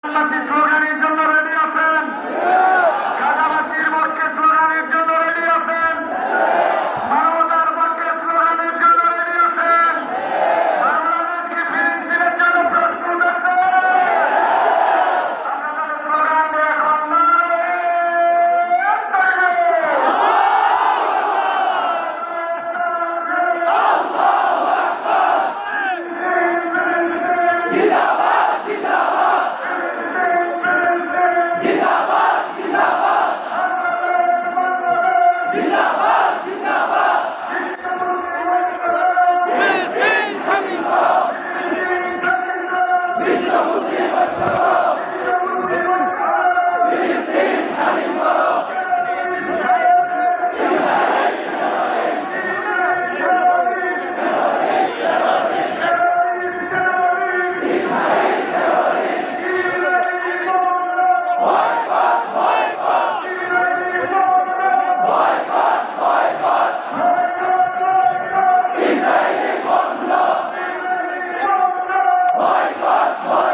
স্লোগানের জন্য রেডি আছেন? গাজাবাসীর পক্ষে স্লোগানের জন্য রেডি আছেন? মানবতার পক্ষে স্লোগানের জন্য রেডি আছেন? বাংলাদেশকে ফিলিস্তিনের জন্য প্রস্তুত আছেন? আপনাদের স্লোগান এখন Boycott!